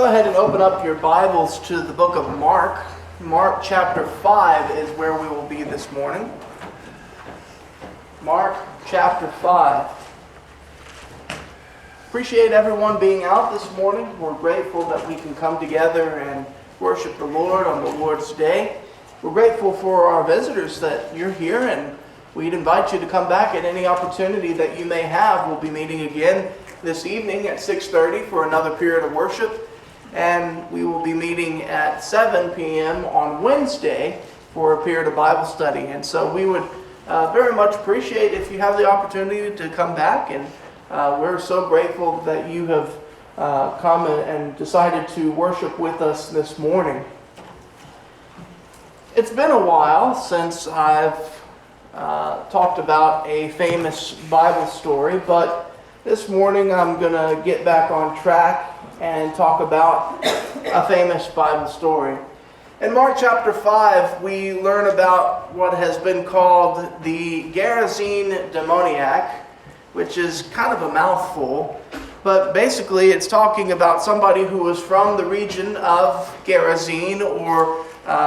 Go ahead and open up your Bibles to the book of Mark. Mark chapter 5 is where we will be this morning. Mark chapter 5. Appreciate everyone being out this morning. We're grateful that we can come together and worship the Lord on the Lord's Day. We're grateful for our visitors that you're here, and we'd invite you to come back at any opportunity that you may have. We'll be meeting again this evening at 6:30 for another period of worship. And we will be meeting at 7 p.m. on Wednesday for a period of Bible study. And so we would very much appreciate if you have the opportunity to come back. And we're so grateful that you have come and decided to worship with us this morning. It's been a while since I've talked about a famous Bible story, but this morning I'm going to get back on track and talk about a famous Bible story. In Mark chapter 5, we learn about what has been called the Gerasene Demoniac, which is kind of a mouthful, but basically it's talking about somebody who was from the region of Gerasene, or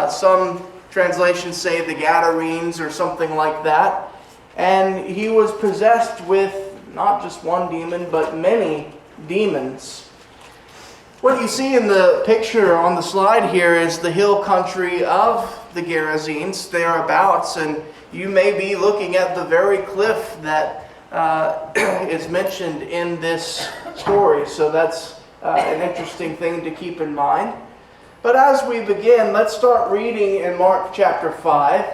some translations say the Gadarenes or something like that. And he was possessed with not just one demon, but many demons. What you see in the picture on the slide here is the hill country of the Gerasenes, thereabouts, and you may be looking at the very cliff that is mentioned in this story. So that's an interesting thing to keep in mind. But as we begin, let's start reading in Mark chapter 5,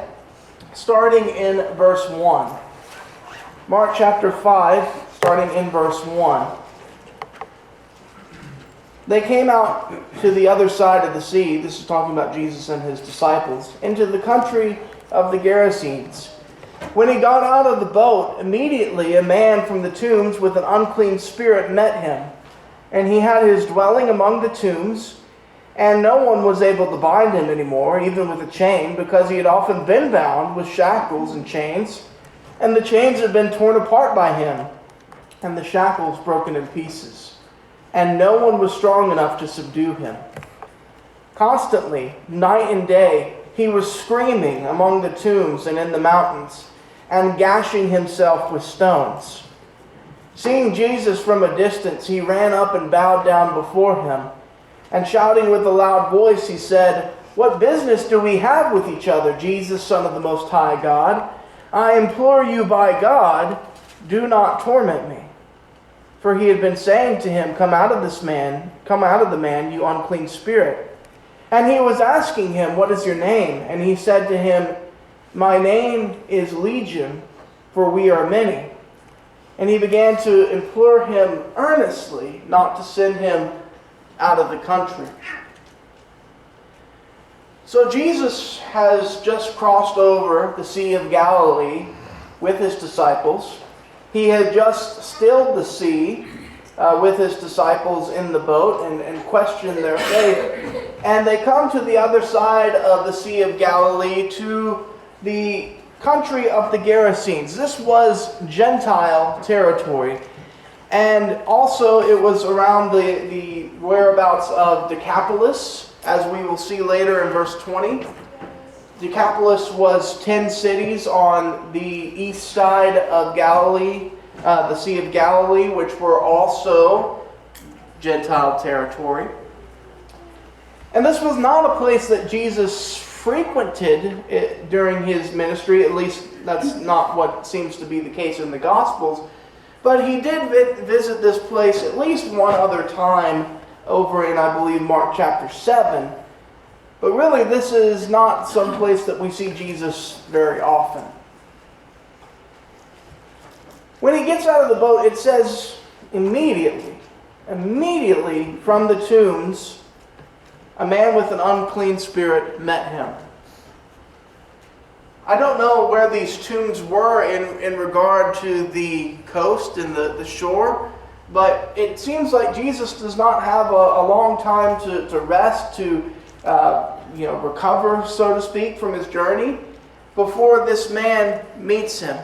starting in verse 1. Mark chapter 5, starting in verse 1. They came out to the other side of the sea, this is talking about Jesus and his disciples, into the country of the Gerasenes. When he got out of the boat, immediately a man from the tombs with an unclean spirit met him. And he had his dwelling among the tombs, and no one was able to bind him anymore, even with a chain, because he had often been bound with shackles and chains, and the chains had been torn apart by him, and the shackles broken in pieces. And no one was strong enough to subdue him. Constantly, night and day, he was screaming among the tombs and in the mountains, and gashing himself with stones. Seeing Jesus from a distance, he ran up and bowed down before him, and shouting with a loud voice, he said, "What business do we have with each other, Jesus, Son of the Most High God? I implore you by God, do not torment me." For he had been saying to him, come out of the man, you unclean spirit. And he was asking him, what is your name? And he said to him, my name is Legion, for we are many. And he began to implore him earnestly not to send him out of the country. So Jesus has just crossed over the Sea of Galilee with his disciples. He had just stilled the sea with his disciples in the boat and questioned their faith. And they come to the other side of the Sea of Galilee, to the country of the Gerasenes. This was Gentile territory. And also it was around the whereabouts of Decapolis, as we will see later in verse 20. Decapolis was 10 cities on the east side of Galilee, the Sea of Galilee, which were also Gentile territory. And this was not a place that Jesus frequented during his ministry, at least that's not what seems to be the case in the Gospels. But he did visit this place at least one other time over in, I believe, Mark chapter 7. But really, this is not some place that we see Jesus very often. When he gets out of the boat, it says immediately from the tombs, a man with an unclean spirit met him. I don't know where these tombs were in regard to the coast and the shore, but it seems like Jesus does not have a long time to rest, to recover, so to speak, from his journey before this man meets him.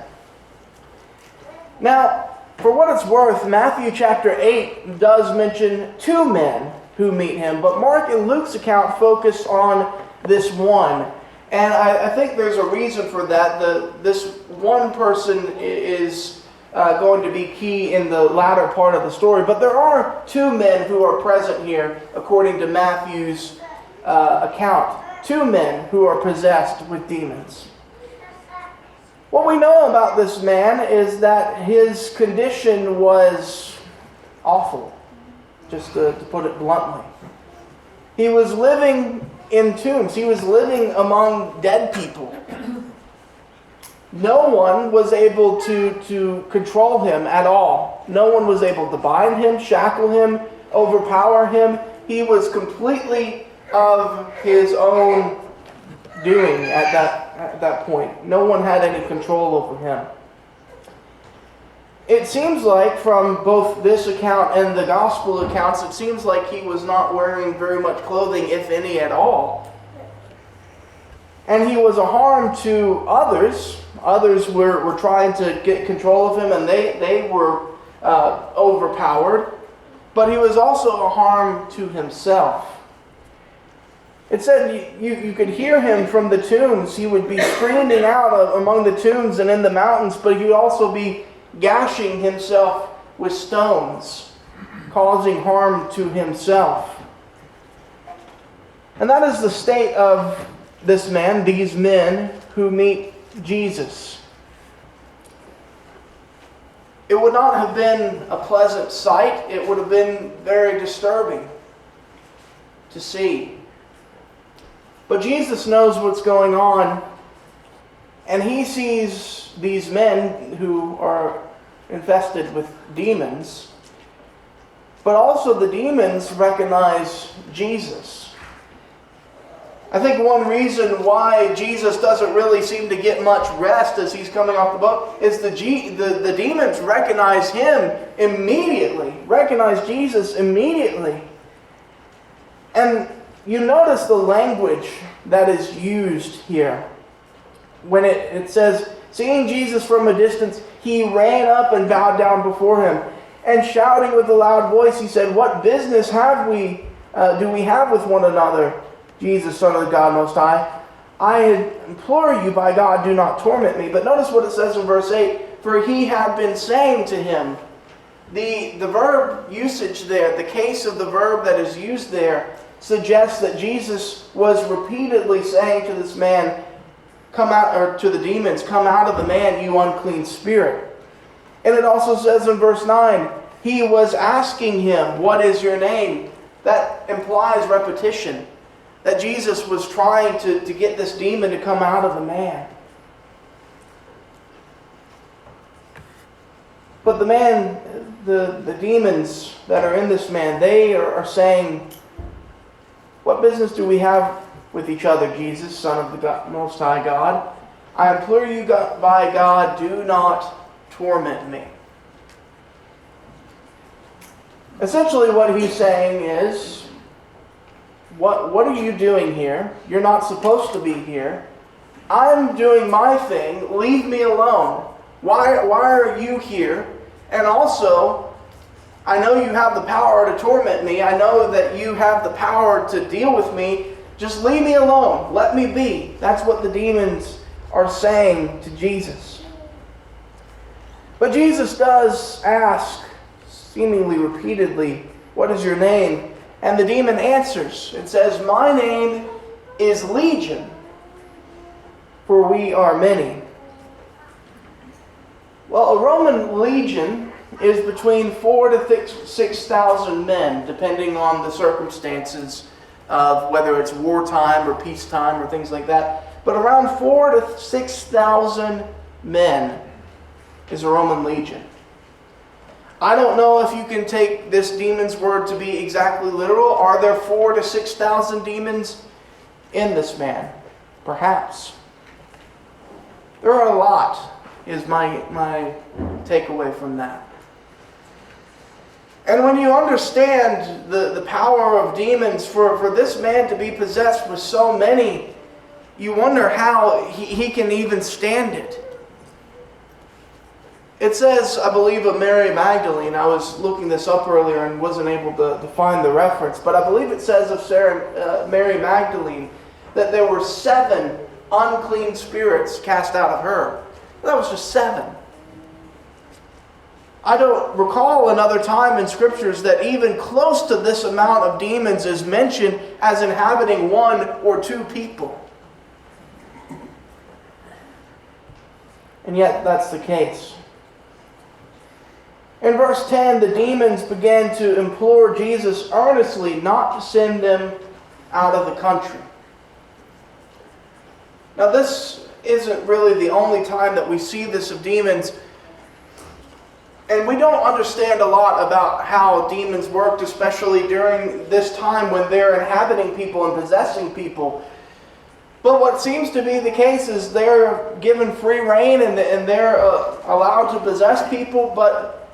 Now, for what it's worth, Matthew chapter 8 does mention two men who meet him. But Mark and Luke's account focus on this one. And I think there's a reason for that. This one person is going to be key in the latter part of the story. But there are two men who are present here, according to Matthew's account. Two men who are possessed with demons. What we know about this man is that his condition was awful, just to put it bluntly. He was living in tombs. He was living among dead people. No one was able to control him at all. No one was able to bind him, shackle him, overpower him. He was completely of his own doing at that point. No one had any control over him. It seems like from both this account and the gospel accounts, it seems like he was not wearing very much clothing, if any at all. And he was a harm to others. Others were trying to get control of him, and they were overpowered. But he was also a harm to himself. It said you could hear him from the tombs. He would be screaming out among the tombs and in the mountains, but he would also be gashing himself with stones, causing harm to himself. And that is the state of this man, these men who meet Jesus. It would not have been a pleasant sight. It would have been very disturbing to see. But Jesus knows what's going on, and he sees these men who are infested with demons, but also the demons recognize Jesus. I think one reason why Jesus doesn't really seem to get much rest as he's coming off the boat is the demons recognize him immediately, recognize Jesus immediately. And you notice the language that is used here. When it says, seeing Jesus from a distance, he ran up and bowed down before him. And shouting with a loud voice, he said, what business do we have with one another, Jesus, Son of God Most High? I implore you by God, do not torment me. But notice what it says in verse 8. For he had been saying to him. The verb usage there, the case of the verb that is used there, suggests that Jesus was repeatedly saying to this man, come out, or to the demons, come out of the man, you unclean spirit. And it also says in verse 9, he was asking him, what is your name? That implies repetition. That Jesus was trying to get this demon to come out of the man. But the man, the demons that are in this man, they are saying, what business do we have with each other, Jesus, Son of the Most High God? I implore you by God, do not torment me. Essentially what he's saying is, what are you doing here? You're not supposed to be here. I'm doing my thing. Leave me alone. Why are you here? And also, I know you have the power to torment me. I know that you have the power to deal with me. Just leave me alone. Let me be. That's what the demons are saying to Jesus. But Jesus does ask, seemingly repeatedly, what is your name? And the demon answers. It says, my name is Legion, for we are many. Well, a Roman legion is between 4,000 to 6,000 men, depending on the circumstances of whether it's wartime or peacetime or things like that. But around 4,000 to 6,000 men is a Roman legion. I don't know if you can take this demon's word to be exactly literal. Are there 4,000 to 6,000 demons in this man? Perhaps. There are a lot, is my takeaway from that. And when you understand the power of demons, for this man to be possessed with so many, you wonder how he can even stand it. It says, I believe, of Mary Magdalene. I was looking this up earlier and wasn't able to find the reference, but I believe it says of Mary Magdalene that there were 7 unclean spirits cast out of her. That was just 7. I don't recall another time in scriptures that even close to this amount of demons is mentioned as inhabiting 1 or 2 people. And yet that's the case. In verse 10, the demons began to implore Jesus earnestly not to send them out of the country. Now this isn't really the only time that we see this of demons. And we don't understand a lot about how demons worked, especially during this time when they're inhabiting people and possessing people. But what seems to be the case is they're given free rein and they're allowed to possess people, but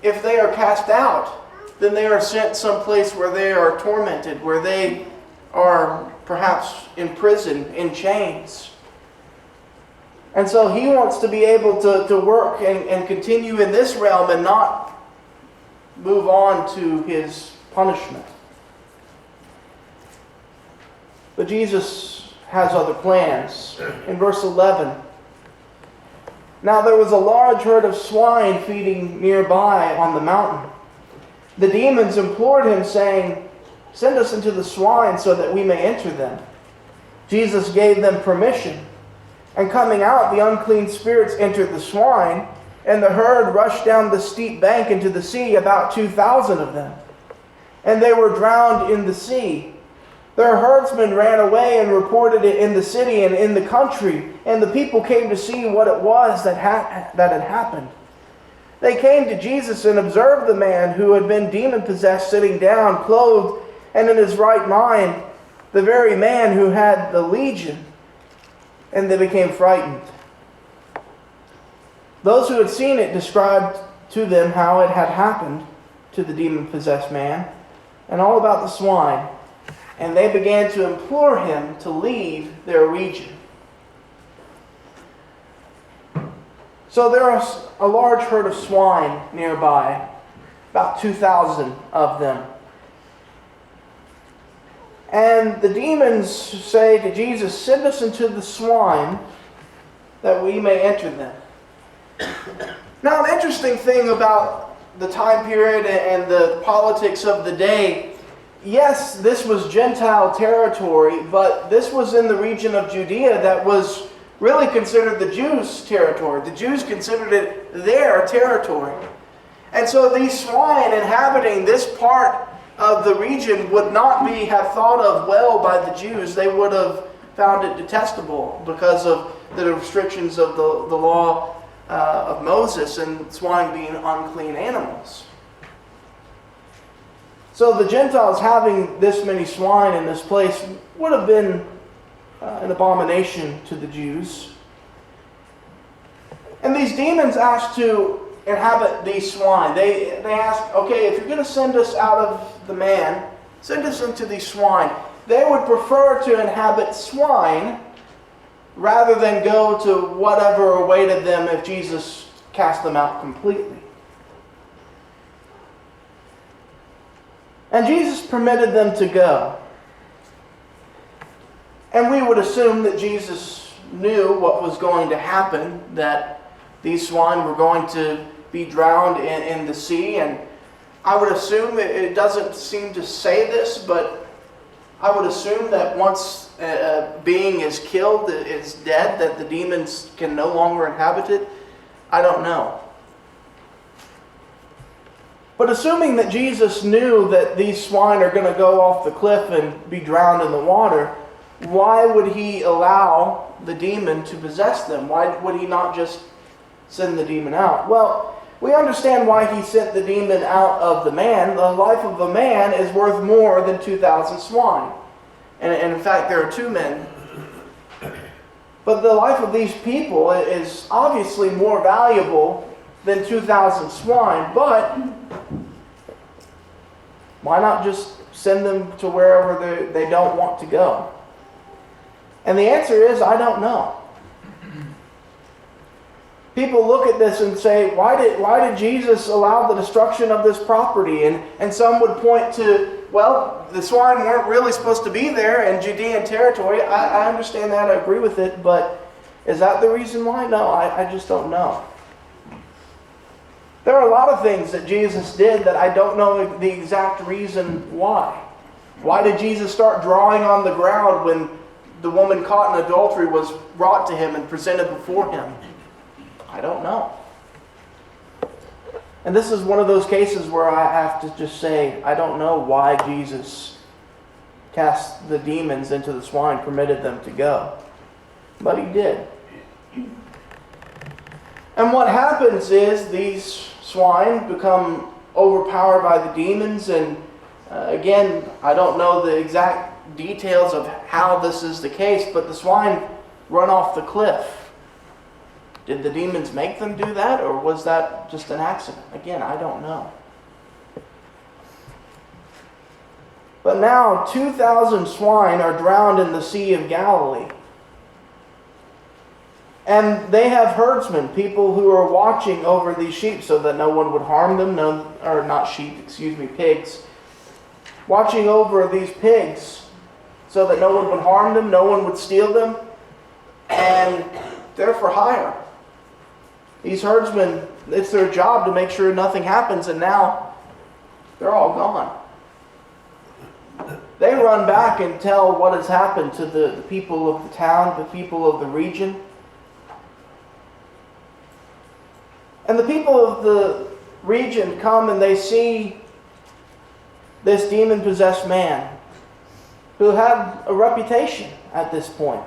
if they are cast out, then they are sent someplace where they are tormented, where they are perhaps imprisoned in chains. And so he wants to be able to work and continue in this realm and not move on to his punishment. But Jesus has other plans. In verse 11, now there was a large herd of swine feeding nearby on the mountain. The demons implored him, saying, "Send us into the swine so that we may enter them." Jesus gave them permission. And coming out, the unclean spirits entered the swine, and the herd rushed down the steep bank into the sea, about 2,000 of them. And they were drowned in the sea. Their herdsmen ran away and reported it in the city and in the country, and the people came to see what it was that had happened. They came to Jesus and observed the man who had been demon-possessed sitting down, clothed and in his right mind, the very man who had the legion. And they became frightened. Those who had seen it described to them how it had happened to the demon-possessed man and all about the swine. And they began to implore him to leave their region. So there was a large herd of swine nearby, about 2,000 of them. And the demons say to Jesus, "Send us into the swine that we may enter them." Now, an interesting thing about the time period and the politics of the day, yes, this was Gentile territory, but this was in the region of Judea that was really considered the Jews' territory. The Jews considered it their territory. And so these swine inhabiting this part of the region would not have thought of well by the Jews. They would have found it detestable because of the restrictions of the law of Moses and swine being unclean animals. So the Gentiles having this many swine in this place would have been an abomination to the Jews. And these demons asked to inhabit these swine. They ask, okay, if you're going to send us out of the man, send us into these swine. They would prefer to inhabit swine rather than go to whatever awaited them if Jesus cast them out completely. And Jesus permitted them to go. And we would assume that Jesus knew what was going to happen, that these swine were going to be drowned in the sea. And I would assume, it doesn't seem to say this, but I would assume that once a being is killed, is dead, that the demons can no longer inhabit it. I don't know. But assuming that Jesus knew that these swine are going to go off the cliff and be drowned in the water, why would he allow the demon to possess them? Why would he not just send the demon out? Well, we understand why he sent the demon out of the man. The life of a man is worth more than 2,000 swine. And in fact, there are 2 men. But the life of these people is obviously more valuable than 2,000 swine. But why not just send them to wherever they don't want to go? And the answer is, I don't know. people look at this and say, why did Jesus allow the destruction of this property? And some would point to, well, the swine weren't really supposed to be there in Judean territory. I understand that, I agree with it, but is that the reason why? No, I just don't know. There are a lot of things that Jesus did that I don't know the exact reason why. Why did Jesus start drawing on the ground when the woman caught in adultery was brought to him and presented before him? I don't know. And this is one of those cases where I have to just say, I don't know why Jesus cast the demons into the swine, permitted them to go. But he did. And what happens is these swine become overpowered by the demons. And again, I don't know the exact details of how this is the case, but the swine run off the cliff. Did the demons make them do that, or was that just an accident? Again, I don't know. But now 2,000 swine are drowned in the Sea of Galilee. And they have herdsmen, people who are watching over these sheep so that no one would harm them, pigs. Watching over these pigs so that no one would harm them, no one would steal them. And they're for hire. These herdsmen, it's their job to make sure nothing happens, and now they're all gone. They run back and tell what has happened to the people of the town, the people of the region. And the people of the region come and they see this demon-possessed man who had a reputation at this point.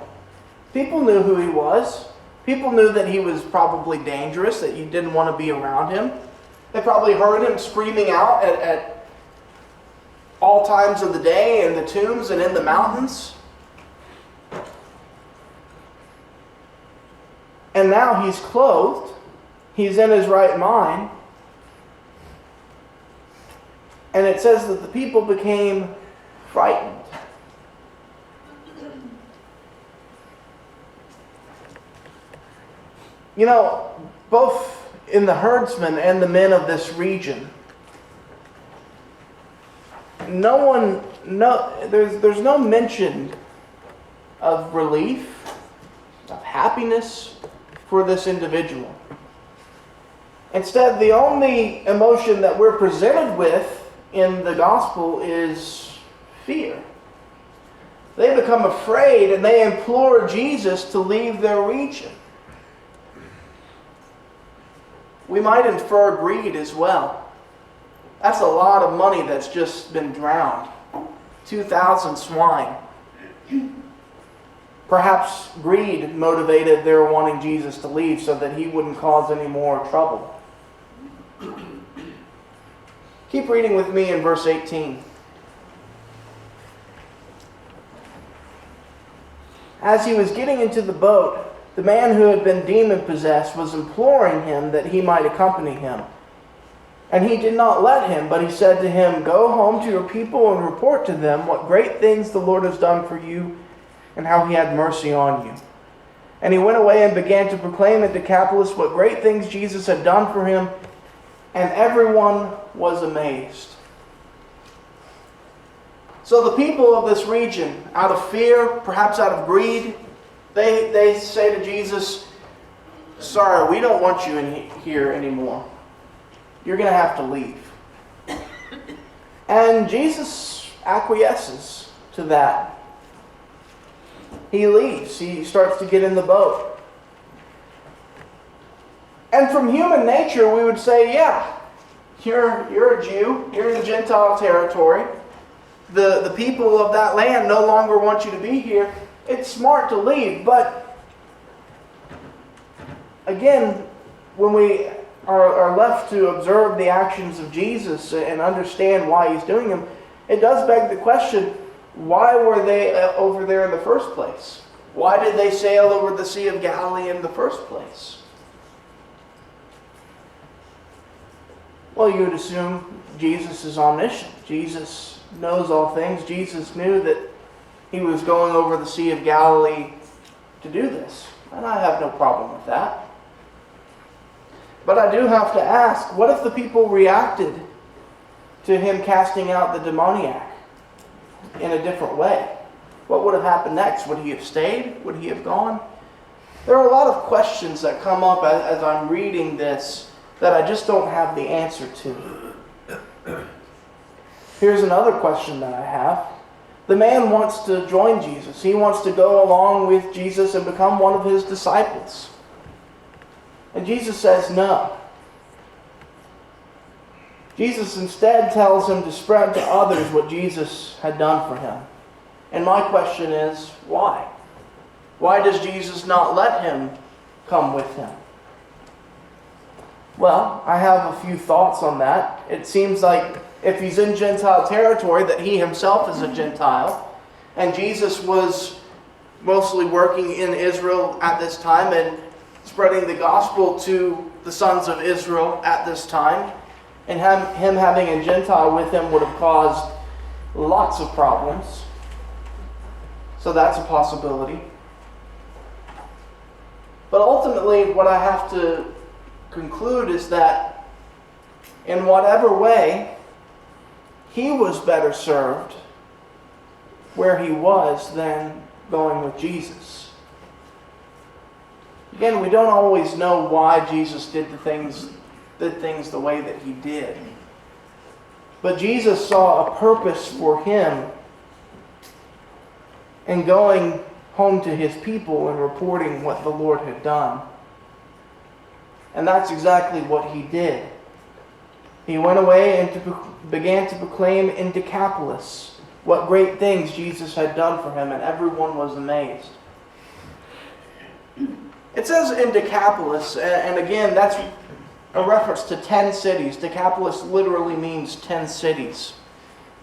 People knew who he was. People knew that he was probably dangerous, that you didn't want to be around him. They probably heard him screaming out at all times of the day in the tombs and in the mountains. And now he's clothed. He's in his right mind. And it says that the people became frightened. You know, both in the herdsmen and the men of this region, there's no mention of relief, of happiness for this individual. Instead, the only emotion that we're presented with in the gospel is fear. They become afraid and they implore Jesus to leave their region. We might infer greed as well. That's a lot of money that's just been drowned. 2,000 swine. Perhaps greed motivated their wanting Jesus to leave so that he wouldn't cause any more trouble. Keep reading with me in verse 18. As he was getting into the boat, the man who had been demon-possessed was imploring him that he might accompany him. And he did not let him, but he said to him, "Go home to your people and report to them what great things the Lord has done for you and how he had mercy on you." And he went away and began to proclaim in Decapolis what great things Jesus had done for him, and everyone was amazed. So the people of this region, out of fear, perhaps out of greed, they say to Jesus, "Sorry, we don't want you in here anymore. You're going to have to leave." And Jesus acquiesces to that. He leaves. He starts to get in the boat. And from human nature, we would say, yeah, you're a Jew. You're in Gentile territory. The people of that land no longer want you to be here. It's smart to leave. But again, when we are left to observe the actions of Jesus and understand why he's doing them, it does beg the question, why were they over there in the first place? Why did they sail over the Sea of Galilee in the first place? Well, you would assume Jesus is omniscient. Jesus knows all things. Jesus knew that he was going over the Sea of Galilee to do this. And I have no problem with that. But I do have to ask, what if the people reacted to him casting out the demoniac in a different way? What would have happened next? Would he have stayed? Would he have gone? There are a lot of questions that come up as I'm reading this that I just don't have the answer to. Here's another question that I have. The man wants to join Jesus. He wants to go along with Jesus and become one of his disciples. And Jesus says no. Jesus instead tells him to spread to others what Jesus had done for him. And my question is, why? Why does Jesus not let him come with him? Well, I have a few thoughts on that. It seems like if he's in Gentile territory, that he himself is a Gentile. And Jesus was mostly working in Israel at this time and spreading the gospel to the sons of Israel at this time. And him having a Gentile with him would have caused lots of problems. So that's a possibility. But ultimately, what I have to conclude is that in whatever way, he was better served where he was than going with Jesus. Again, we don't always know why Jesus did things the way that he did. But Jesus saw a purpose for him in going home to his people and reporting what the Lord had done. And that's exactly what he did. He went away and began to proclaim in Decapolis what great things Jesus had done for him, and everyone was amazed. It says in Decapolis, and again, that's a reference to 10 cities. Decapolis literally means 10 cities.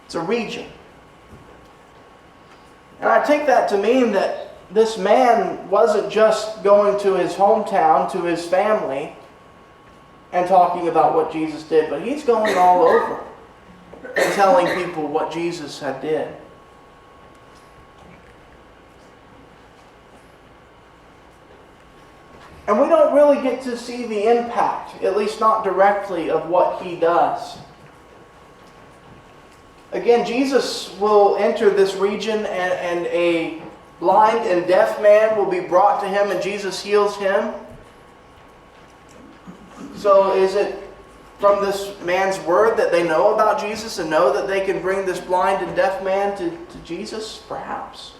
It's a region. And I take that to mean that this man wasn't just going to his hometown, to his family, and talking about what Jesus did, but he's going all over and telling people what Jesus had did. And we don't really get to see the impact, at least not directly, of what he does. Again, Jesus will enter this region and a blind and deaf man will be brought to him and Jesus heals him. So is it from this man's word that they know about Jesus and know that they can bring this blind and deaf man to Jesus? Perhaps.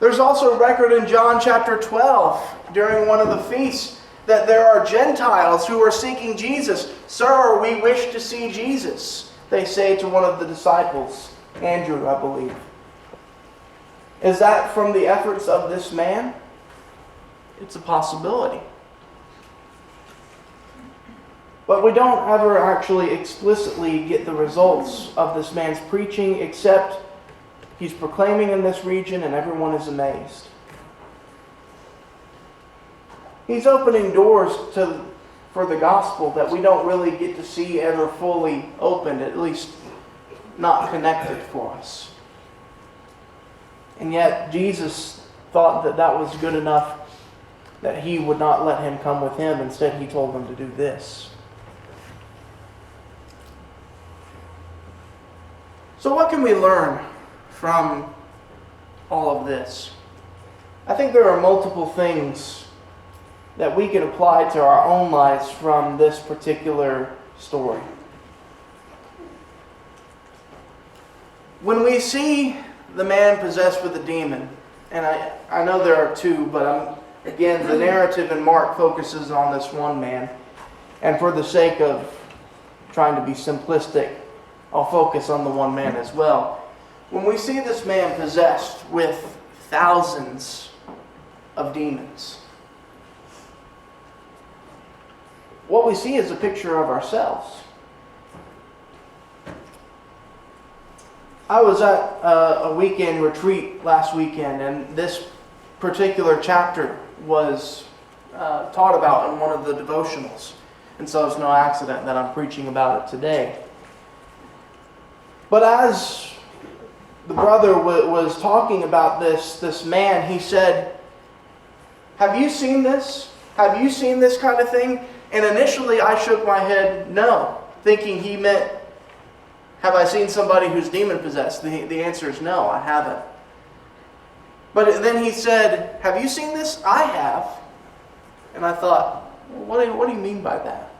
There's also a record in John chapter 12 during one of the feasts that there are Gentiles who are seeking Jesus. Sir, we wish to see Jesus, they say to one of the disciples, Andrew, I believe. Is that from the efforts of this man? It's a possibility. But we don't ever actually explicitly get the results of this man's preaching, except he's proclaiming in this region and everyone is amazed. He's opening doors for the gospel that we don't really get to see ever fully opened, at least not connected for us. And yet Jesus thought that that was good enough that he would not let him come with him. Instead, he told them to do this. So what can we learn from all of this? I think there are multiple things that we can apply to our own lives from this particular story. When we see the man possessed with a demon, and I know there are two, but again, the narrative in Mark focuses on this one man. And for the sake of trying to be simplistic, I'll focus on the one man as well. When we see this man possessed with thousands of demons, what we see is a picture of ourselves. I was at a weekend retreat last weekend, and this particular chapter was taught about in one of the devotionals. And so it's no accident that I'm preaching about it today. But as the brother was talking about this man, he said, "Have you seen this? Have you seen this kind of thing?" And initially I shook my head no, thinking he meant, have I seen somebody who's demon-possessed? The answer is no, I haven't. But then he said, have you seen this? I have. And I thought, well, what do you mean by that?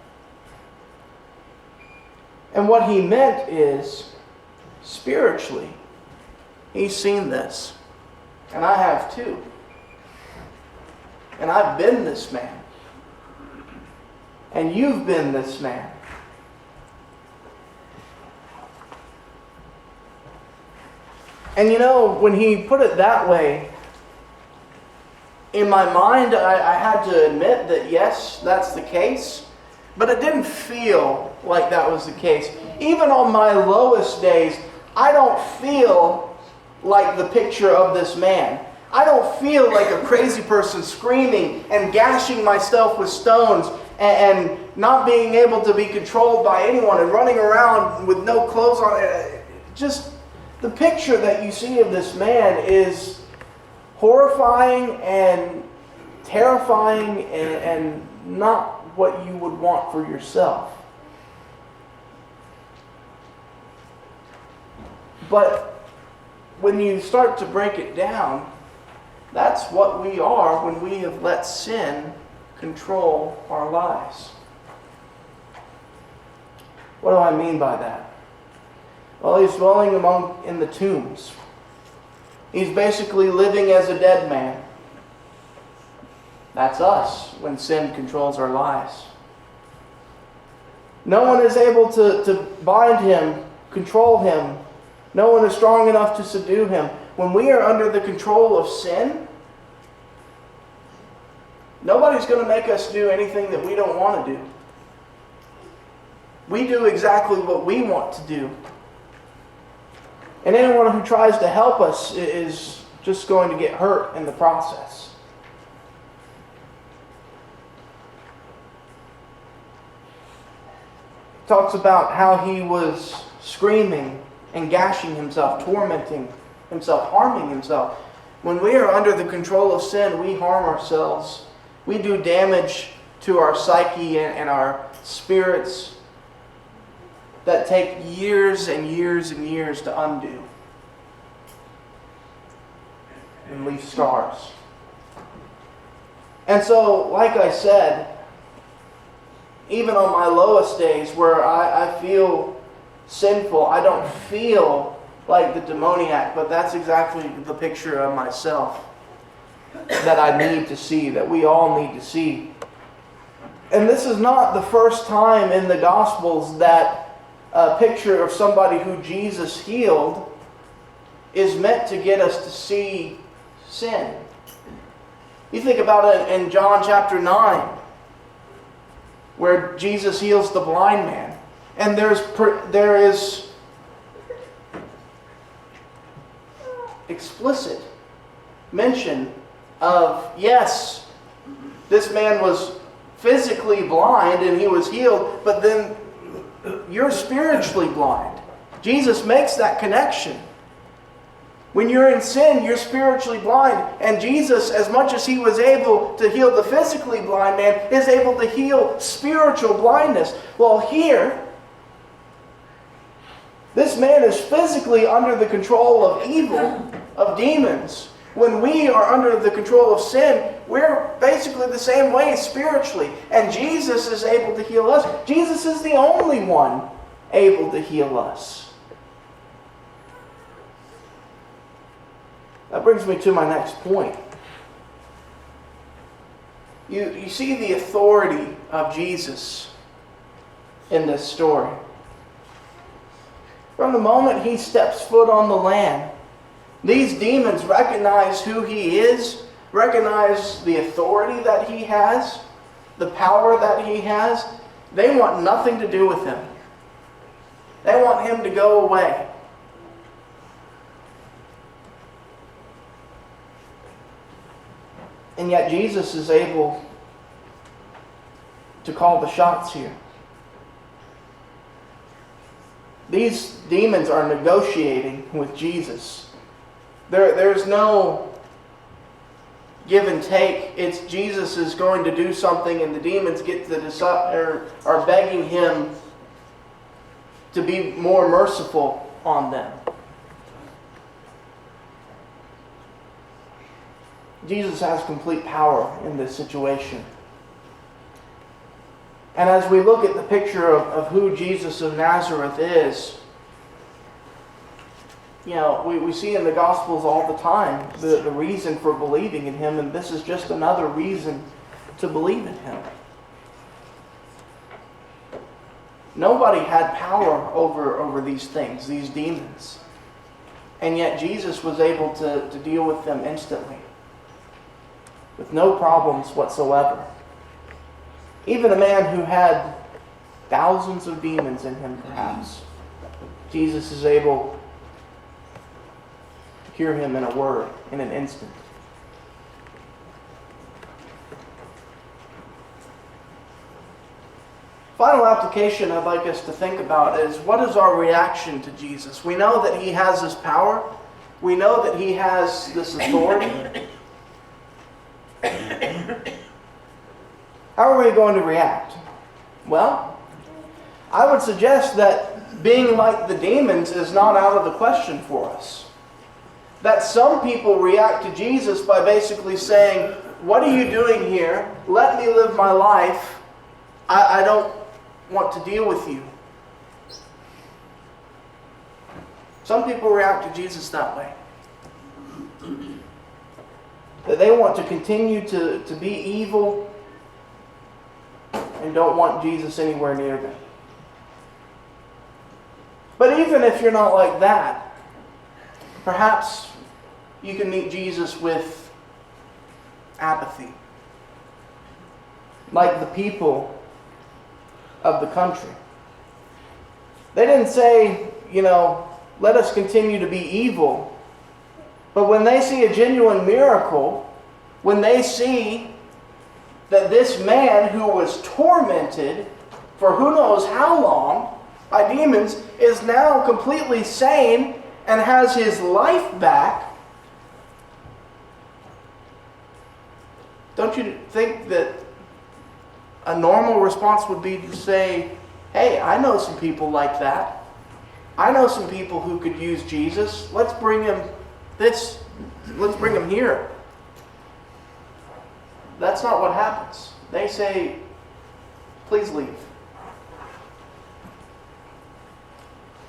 And what he meant is, spiritually, he's seen this. And I have too. And I've been this man. And you've been this man. And you know, when he put it that way, in my mind, I had to admit that yes, that's the case. But it didn't feel like that was the case. Even on my lowest days, I don't feel like the picture of this man. I don't feel like a crazy person screaming and gashing myself with stones and not being able to be controlled by anyone and running around with no clothes on. Just the picture that you see of this man is horrifying and terrifying and not what you would want for yourself. But when you start to break it down, that's what we are when we have let sin control our lives. What do I mean by that? Well, he's dwelling in the tombs. He's basically living as a dead man. That's us when sin controls our lives. No one is able to bind him, control him. No one is strong enough to subdue him. When we are under the control of sin, nobody's going to make us do anything that we don't want to do. We do exactly what we want to do. And anyone who tries to help us is just going to get hurt in the process. It talks about how he was screaming and gashing himself, tormenting himself, harming himself. When we are under the control of sin, we harm ourselves. We do damage to our psyche and our spirits that take years and years and years to undo and leave scars. And so, like I said, even on my lowest days where I feel sinful, I don't feel like the demoniac, but that's exactly the picture of myself that I need to see, that we all need to see. And this is not the first time in the Gospels that a picture of somebody who Jesus healed is meant to get us to see sin. You think about it in John chapter 9, where Jesus heals the blind man. And there is explicit mention of, yes, this man was physically blind and he was healed, but then you're spiritually blind. Jesus makes that connection. When you're in sin, you're spiritually blind. And Jesus, as much as he was able to heal the physically blind man, is able to heal spiritual blindness. Well, here, this man is physically under the control of evil, of demons. When we are under the control of sin, we're basically the same way spiritually. And Jesus is able to heal us. Jesus is the only one able to heal us. That brings me to my next point. You see the authority of Jesus in this story. From the moment he steps foot on the land, these demons recognize who he is, recognize the authority that he has, the power that he has. They want nothing to do with him. They want him to go away. And yet Jesus is able to call the shots here. These demons are negotiating with Jesus. There's no give and take. It's Jesus is going to do something, and the demons are begging him to be more merciful on them. Jesus has complete power in this situation. And as we look at the picture of who Jesus of Nazareth is, we see in the Gospels all the time the reason for believing in him, and this is just another reason to believe in him. Nobody had power over these things, these demons. And yet Jesus was able to deal with them instantly, with no problems whatsoever. Even a man who had thousands of demons in him, perhaps, Jesus is able to cure him in a word, in an instant. Final application I'd like us to think about is, what is our reaction to Jesus? We know that he has this power. We know that he has this authority. How are we going to react? Well, I would suggest that being like the demons is not out of the question for us. That some people react to Jesus by basically saying, "What are you doing here? Let me live my life. I don't want to deal with you." Some people react to Jesus that way. That they want to continue to be evil and don't want Jesus anywhere near them. But even if you're not like that, perhaps you can meet Jesus with apathy. Like the people of the country. They didn't say, let us continue to be evil. But when they see a genuine miracle, when they see that this man who was tormented for who knows how long by demons is now completely sane and has his life back, don't you think that a normal response would be to say, "Hey, I know some people like that. I know some people who could use Jesus. Let's bring him here." That's not what happens. They say, "Please leave."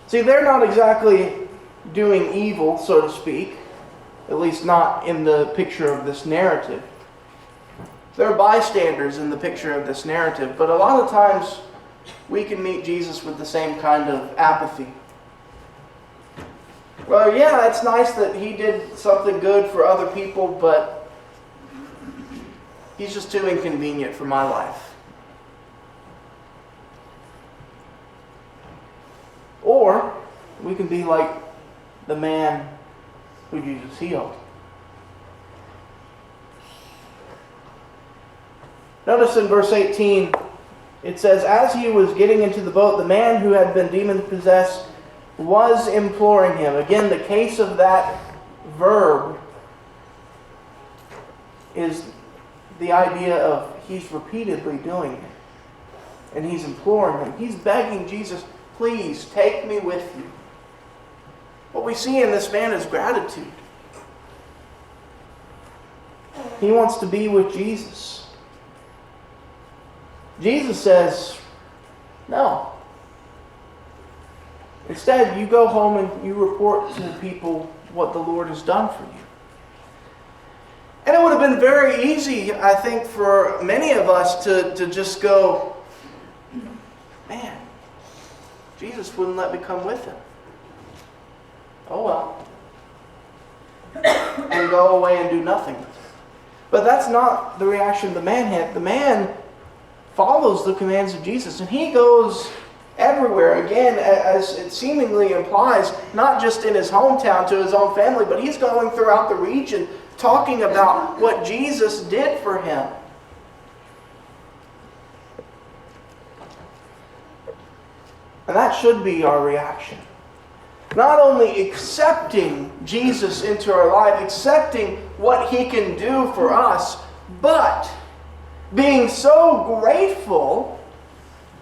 See, they're not exactly doing evil, so to speak, at least not in the picture of this narrative. They're bystanders in the picture of this narrative, but a lot of times we can meet Jesus with the same kind of apathy. Well, yeah, it's nice that he did something good for other people, but he's just too inconvenient for my life. Or we can be like the man who Jesus healed. Notice in verse 18, it says, "As he was getting into the boat, the man who had been demon-possessed was imploring him." Again, the case of that verb is the idea of he's repeatedly doing it. And he's imploring him. He's begging Jesus, "Please take me with you." What we see in this man is gratitude. He wants to be with Jesus. Jesus says, "No. Instead, you go home and you report to people what the Lord has done for you." And it would have been very easy, I think, for many of us to just go, "Man, Jesus wouldn't let me come with him. Oh well." And go away and do nothing. But that's not the reaction the man had. The man follows the commands of Jesus, and he goes everywhere. Again, as it seemingly implies, not just in his hometown to his own family, but he's going throughout the region talking about what Jesus did for him. And that should be our reaction. not only accepting Jesus into our life, accepting what He can do for us, but being so grateful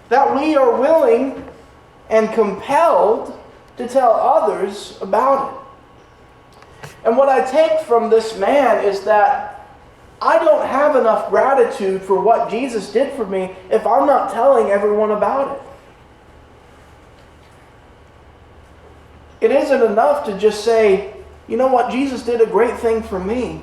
that we are willing and compelled to tell others about it. And what I take from this man is that I don't have enough gratitude for what Jesus did for me if I'm not telling everyone about it. It isn't enough to just say, you know what, Jesus did a great thing for me.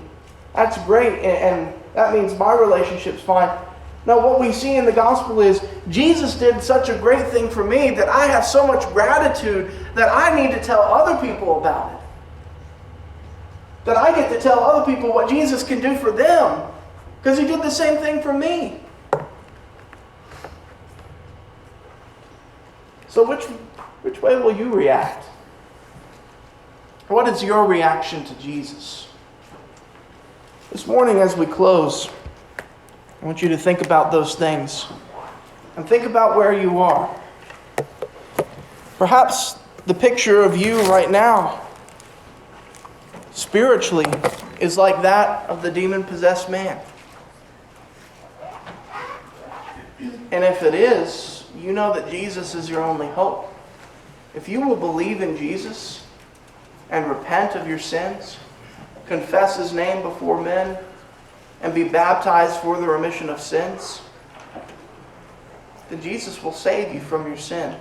That's great, and that means my relationship's fine. No, what we see in the gospel is Jesus did such a great thing for me that I have so much gratitude that I need to tell other people about it. That I get to tell other people what Jesus can do for them because He did the same thing for me. So which way will you react? What is your reaction to Jesus? This morning as we close, I want you to think about those things and think about where you are. Perhaps the picture of you right now, spiritually, is like that of the demon-possessed man. And if it is, you know that Jesus is your only hope. If you will believe in Jesus and repent of your sins, confess His name before men, and be baptized for the remission of sins, then Jesus will save you from your sin.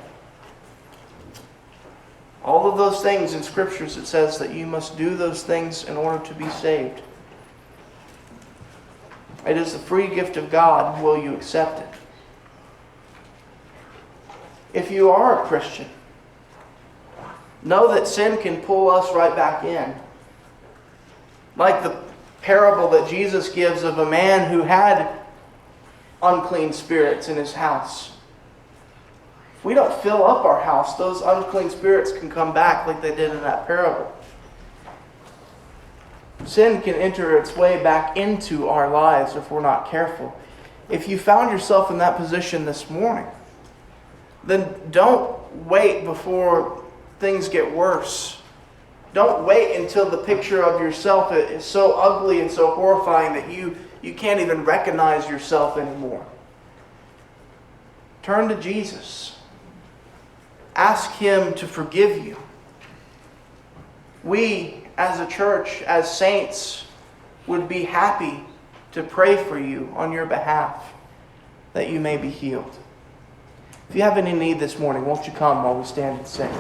All of those things in Scriptures, it says that you must do those things in order to be saved. It is the free gift of God. Will you accept it? If you are a Christian, know that sin can pull us right back in. Like the parable that Jesus gives of a man who had unclean spirits in his house. If we don't fill up our house, those unclean spirits can come back like they did in that parable. Sin can enter its way back into our lives if we're not careful. If you found yourself in that position this morning, then don't wait before things get worse. Don't wait until the picture of yourself is so ugly and so horrifying that you can't even recognize yourself anymore. Turn to Jesus. Ask Him to forgive you. We, as a church, as saints, would be happy to pray for you on your behalf, that you may be healed. If you have any need this morning, won't you come while we stand and sing?